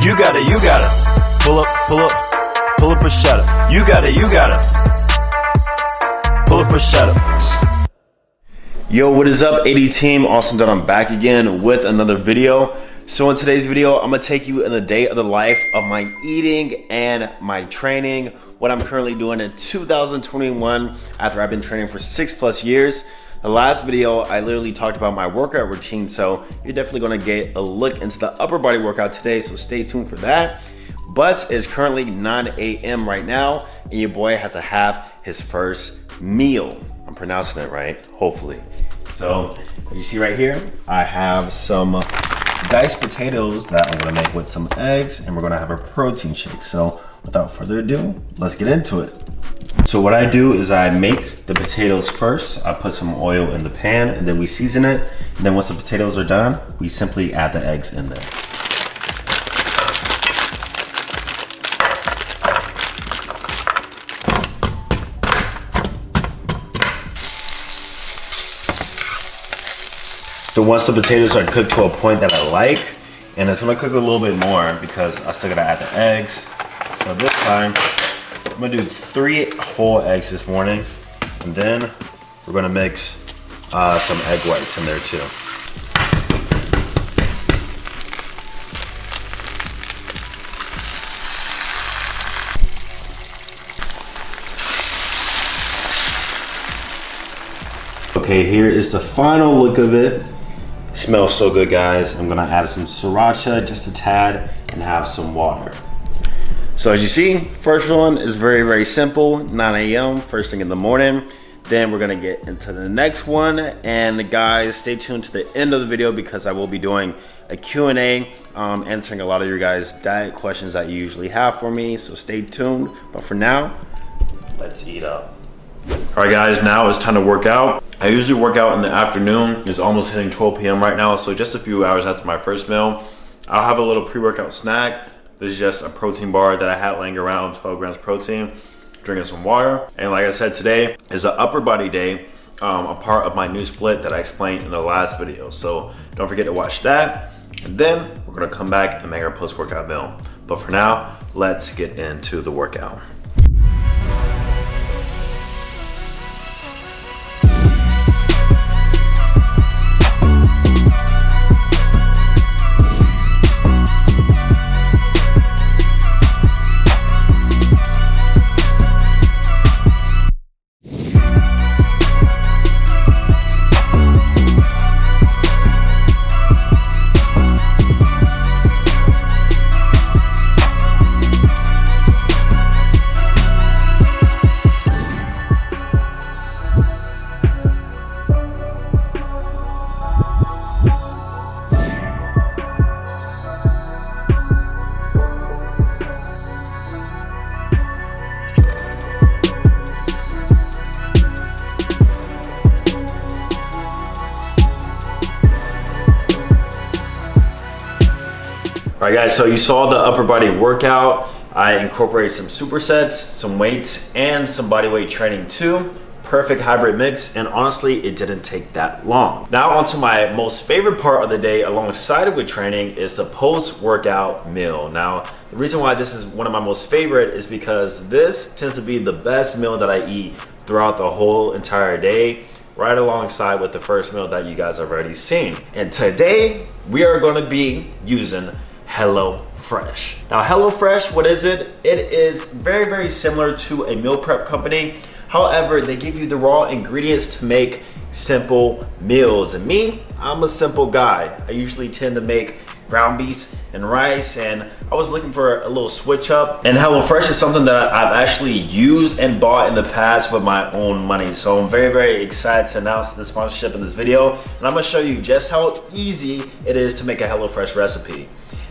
You got it, you got it. Pull up or shut up. You got it, you got it. Pull up or shut up. Yo, what is up, AD team? Austin Dunham back again with another video. So in today's video, I'm gonna take you in the day of the life of my eating and my training, what I'm currently doing in 2021 after I've been training for 6+ years. The last video, I literally talked about my workout routine, so you're definitely gonna get a look into the upper body workout today, so stay tuned for that. But it's currently 9 a.m. right now, and your boy has to have his first meal. I'm pronouncing it right, hopefully. So, as you see right here, I have some diced potatoes that I'm gonna make with some eggs, and we're gonna have a protein shake. So, without further ado, let's get into it. So what I do is I make the potatoes first. I put some oil in the pan and then we season it. And then once the potatoes are done, we simply add the eggs in there. So once the potatoes are cooked to a point that I like, and it's gonna cook a little bit more because I still gotta add the eggs. So this time, I'm gonna do 3 whole eggs this morning, and then we're gonna mix some egg whites in there too. Okay, here is the final look of it. Smells so good, guys. I'm gonna add some sriracha, just a tad, and have some water. So as you see, first one is very, very simple, 9 a.m., first thing in the morning. Then we're gonna get into the next one. And guys, stay tuned to the end of the video because I will be doing a Q&A, answering a lot of your guys' diet questions that you usually have for me. So stay tuned. But for now, let's eat up. All right, guys, now it's time to work out. I usually work out in the afternoon. It's almost hitting 12 p.m. right now. So just a few hours after my first meal, I'll have a little pre-workout snack. This is just a protein bar that I had laying around, 12 grams protein, drinking some water. And like I said, today is an upper body day, a part of my new split that I explained in the last video. So don't forget to watch that. And then we're gonna come back and make our post-workout meal. But for now, let's get into the workout. All right, guys, so you saw the upper body workout. I incorporated some supersets, some weights, and some body weight training too. Perfect hybrid mix, and honestly, it didn't take that long. Now onto my most favorite part of the day alongside with training is the post-workout meal. Now, the reason why this is one of my most favorite is because this tends to be the best meal that I eat throughout the whole entire day, right alongside with the first meal that you guys have already seen. And today, we are gonna be using HelloFresh. Now HelloFresh, what is it? It is very, very similar to a meal prep company. However, they give you the raw ingredients to make simple meals. And me, I'm a simple guy. I usually tend to make ground beef and rice, and I was looking for a little switch up. And HelloFresh is something that I've actually used and bought in the past with my own money. So I'm very, very excited to announce the sponsorship in this video. And I'm gonna show you just how easy it is to make a HelloFresh recipe.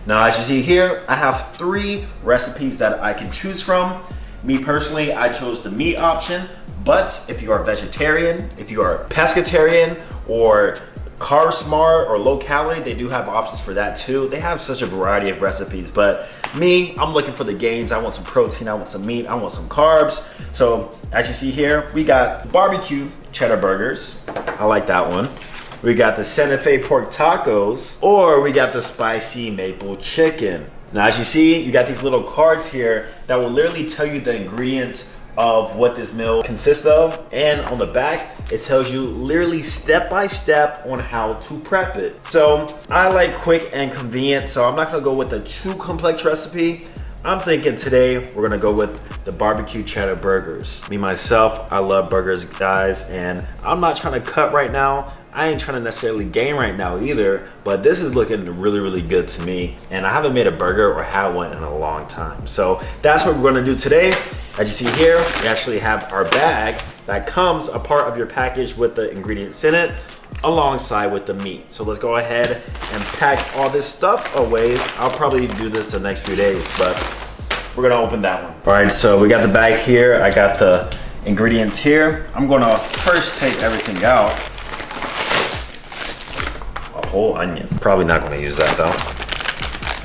Now, as you see here, I have 3 recipes that I can choose from. Me personally, I chose the meat option, but if you are vegetarian, if you are pescatarian, or carb smart or low calorie, they do have options for that too. They have such a variety of recipes, but me, I'm looking for the gains. I want some protein, I want some meat, I want some carbs. So as you see here, we got barbecue cheddar burgers. I like that one. We got the Santa Fe pork tacos, or we got the spicy maple chicken. Now, as you see, you got these little cards here that will literally tell you the ingredients of what this meal consists of, and on the back it tells you literally step by step on how to prep it. So I like quick and convenient, so I'm not gonna go with a too complex recipe. I'm thinking today we're gonna go with the barbecue cheddar burgers. Me myself, I love burgers, guys, and I'm not trying to cut right now. I ain't trying to necessarily gain right now either, but this is looking really, really good to me. And I haven't made a burger or had one in a long time. So that's what we're gonna do today. As you see here, we actually have our bag that comes a part of your package with the ingredients in it, alongside with the meat. So let's go ahead and pack all this stuff away. I'll probably do this the next few days, but we're gonna open that one. All right, so we got the bag here. I got the ingredients here. I'm gonna first take everything out. A whole onion. Probably not gonna use that though.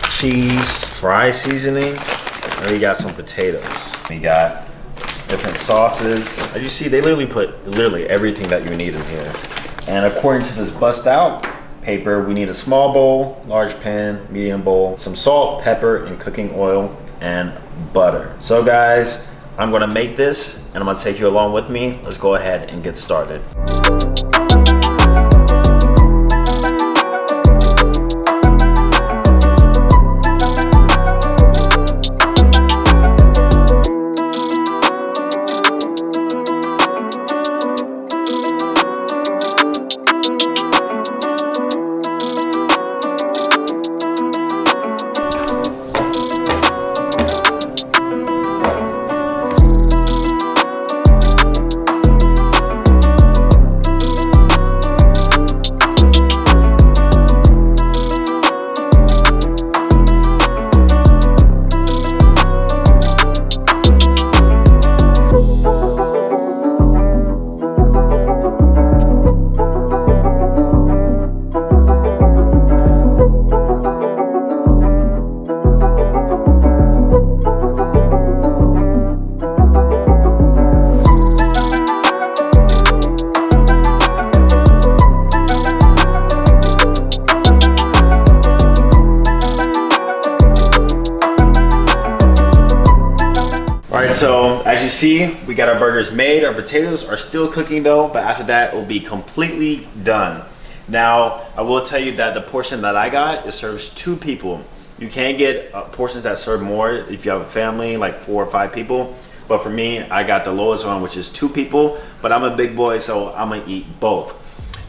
Cheese, fry seasoning, and we got some potatoes. We got different sauces. As you see, they literally put everything that you need in here. And according to this bust out paper, we need a small bowl, large pan, medium bowl, some salt, pepper, and cooking oil, and butter. So guys, I'm gonna make this and I'm gonna take you along with me. Let's go ahead and get started. So as you see, we got our burgers made. Our potatoes are still cooking though, but after that it will be completely done. Now, I will tell you that the portion that I got, it serves 2 people. You can get portions that serve more if you have a family, like 4 or 5 people. But for me, I got the lowest one, which is 2 people, but I'm a big boy, so I'm gonna eat both.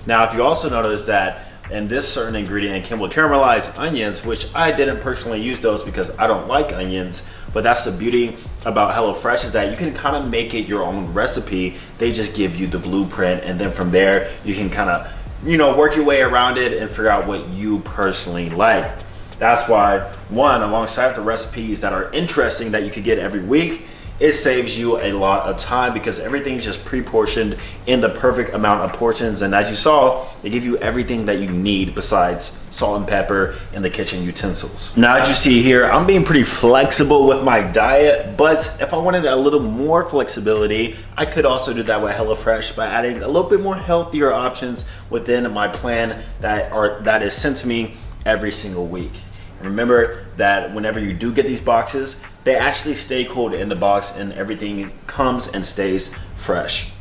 Now, if you also notice that in this certain ingredient came with caramelized onions, which I didn't personally use those because I don't like onions, but that's the beauty about HelloFresh, is that you can kind of make it your own recipe. They just give you the blueprint, and then from there you can kind of, you know, work your way around it and figure out what you personally like. That's why, one, alongside the recipes that are interesting that you could get every week, it saves you a lot of time because everything's just pre-portioned in the perfect amount of portions. And as you saw, they give you everything that you need besides salt and pepper and the kitchen utensils. Now, as you see here, I'm being pretty flexible with my diet, but if I wanted a little more flexibility, I could also do that with HelloFresh by adding a little bit more healthier options within my plan that is sent to me every single week. Remember that whenever you do get these boxes, they actually stay cold in the box and everything comes and stays fresh.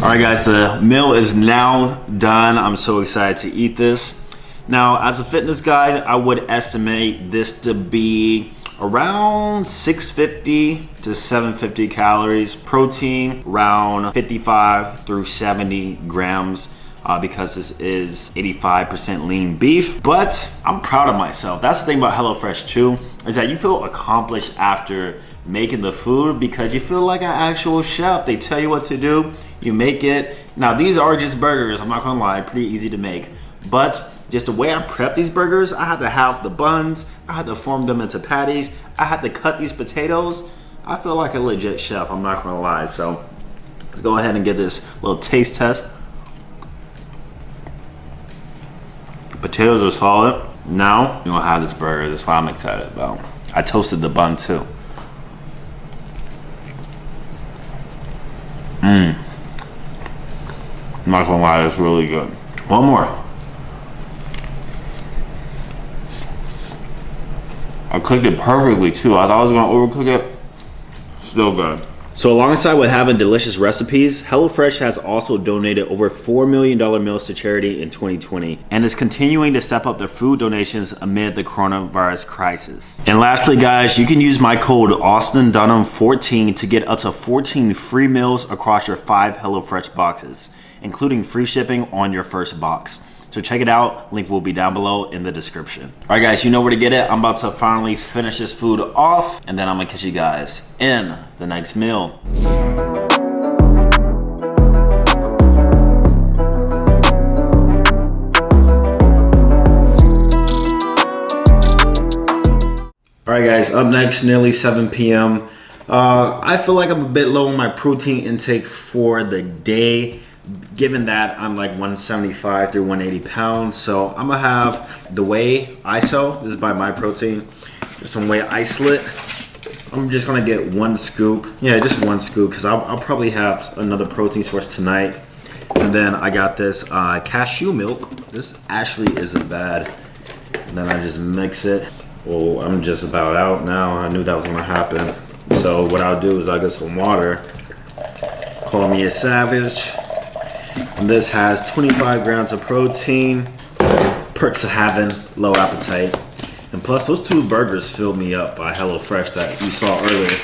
All right guys, the meal is now done. I'm so excited to eat this. Now, as a fitness guide, I would estimate this to be around 650 to 750 calories, protein around 55 through 70 grams because this is 85% lean beef. But I'm proud of myself. That's the thing about HelloFresh too, is that you feel accomplished after making the food because you feel like an actual chef. They tell you what to do, you make it. Now, these are just burgers, I'm not gonna lie, pretty easy to make. But just the way I prep these burgers, I had to have the buns, I had to form them into patties, I had to cut these potatoes. I feel like a legit chef, I'm not gonna lie. So let's go ahead and get this little taste test. The potatoes are solid. Now, we're gonna have this burger. That's what I'm excited about. I toasted the bun too. I'm not gonna lie, it's really good. One more. I cooked it perfectly too. I thought I was gonna overcook it. Still good. So alongside with having delicious recipes, HelloFresh has also donated over $4 million meals to charity in 2020 and is continuing to step up their food donations amid the coronavirus crisis. And lastly, guys, you can use my code AustinDunham14 to get up to 14 free meals across your 5 HelloFresh boxes, including free shipping on your first box. So check it out, link will be down below in the description. All right guys, you know where to get it. I'm about to finally finish this food off and then I'm gonna catch you guys in the next meal. All right guys, up next, nearly 7 p.m. I feel like I'm a bit low on my protein intake for the day, given that I'm like 175 through 180 pounds. So I'm gonna have the whey ISO. This is by My Protein. Just some whey isolate. I'm just gonna get 1 scoop. Yeah, just 1 scoop, because I'll probably have another protein source tonight. And then I got this cashew milk. This actually isn't bad. And then I just mix it. Well, I'm just about out now. I knew that was gonna happen. So what I'll do is I'll get some water. Call me a savage. And this has 25 grams of protein, perks of having low appetite. And plus those 2 burgers filled me up by HelloFresh that you saw earlier.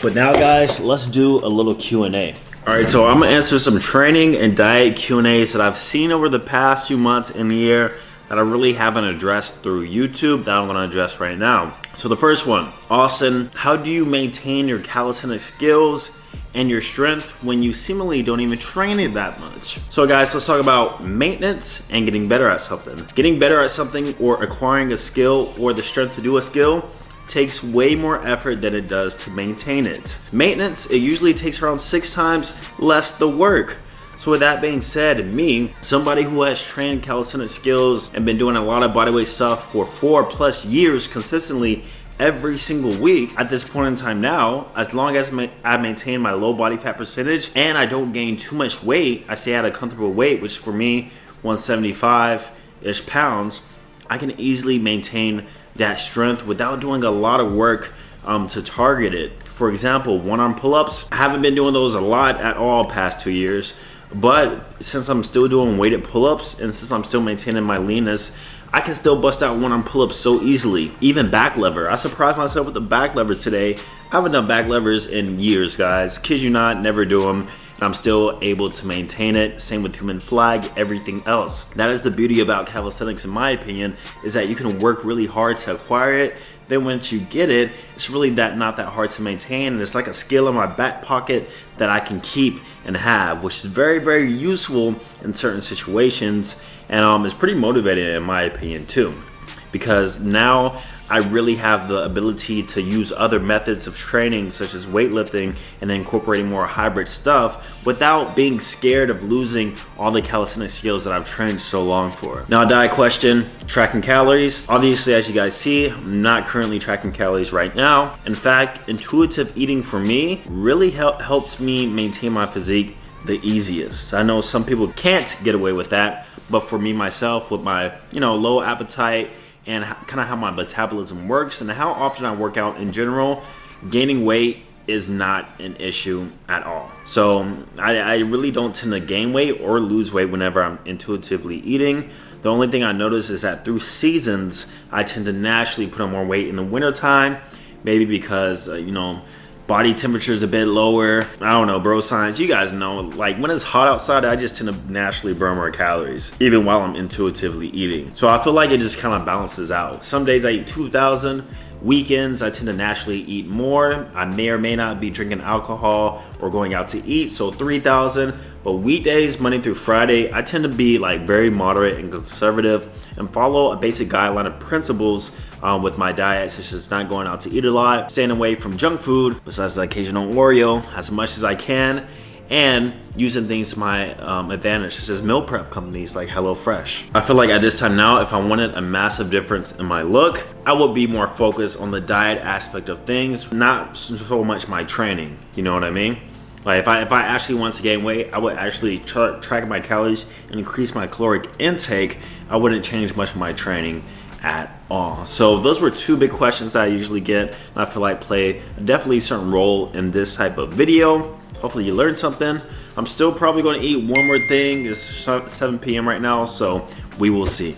But now guys, let's do a little Q&A. All right, so I'm gonna answer some training and diet Q&As that I've seen over the past few months and year that I really haven't addressed through YouTube that I'm gonna address right now. So the first one, Austin, how do you maintain your calisthenic skills and your strength when you seemingly don't even train it that much? So guys, let's talk about maintenance and getting better at something. Getting better at something or acquiring a skill or the strength to do a skill takes way more effort than it does to maintain it. Maintenance, it usually takes around 6 times less the work. So with that being said, me, somebody who has trained calisthenic skills and been doing a lot of bodyweight stuff for 4+ years consistently every single week, at this point in time now, as long as I maintain my low body fat percentage and I don't gain too much weight, I stay at a comfortable weight, which for me, 175-ish pounds, I can easily maintain that strength without doing a lot of work to target it. For example, 1-arm pull-ups, I haven't been doing those a lot at all past 2 years, but since I'm still doing weighted pull-ups and since I'm still maintaining my leanness, I can still bust out 1-arm pull-ups so easily. Even back lever. I surprised myself with the back lever today. I haven't done back levers in years, guys. Kid you not, never do them. And I'm still able to maintain it. Same with human flag, everything else. That is the beauty about calisthenics, in my opinion, is that you can work really hard to acquire it. Then once you get it, it's really not that hard to maintain. And it's like a skill in my back pocket that I can keep and have, which is very, very useful in certain situations. And it's pretty motivating in my opinion too, because now I really have the ability to use other methods of training such as weightlifting and incorporating more hybrid stuff without being scared of losing all the calisthenic skills that I've trained so long for. Now, a diet question, tracking calories. Obviously, as you guys see, I'm not currently tracking calories right now. In fact, intuitive eating for me really helps me maintain my physique the easiest. I know some people can't get away with that, but for me myself, with my low appetite and kind of how my metabolism works and how often I work out in general, gaining weight is not an issue at all. So I really don't tend to gain weight or lose weight whenever I'm intuitively eating. The only thing I notice is that through seasons, I tend to naturally put on more weight in the wintertime, maybe because, body temperature is a bit lower. I don't know, bro science, you guys know, like when it's hot outside, I just tend to naturally burn more calories, even while I'm intuitively eating. So I feel like it just kind of balances out. Some days I eat 2,000, weekends I tend to naturally eat more. I may or may not be drinking alcohol or going out to eat, so 3,000. But weekdays, Monday through Friday, I tend to be like very moderate and conservative and follow a basic guideline of principles with my diet, such as not going out to eat a lot, staying away from junk food, besides the occasional Oreo, as much as I can, and using things to my advantage, such as meal prep companies like HelloFresh. I feel like at this time now, if I wanted a massive difference in my look, I would be more focused on the diet aspect of things, not so much my training, you know what I mean? Like if I actually want to gain weight, I would actually track my calories and increase my caloric intake. I wouldn't change much of my training at all. So those were two big questions that I usually get, and I feel like play definitely a certain role in this type of video. Hopefully you learned something. I'm still probably going to eat one more thing. It's 7 p.m. right now, so we will see.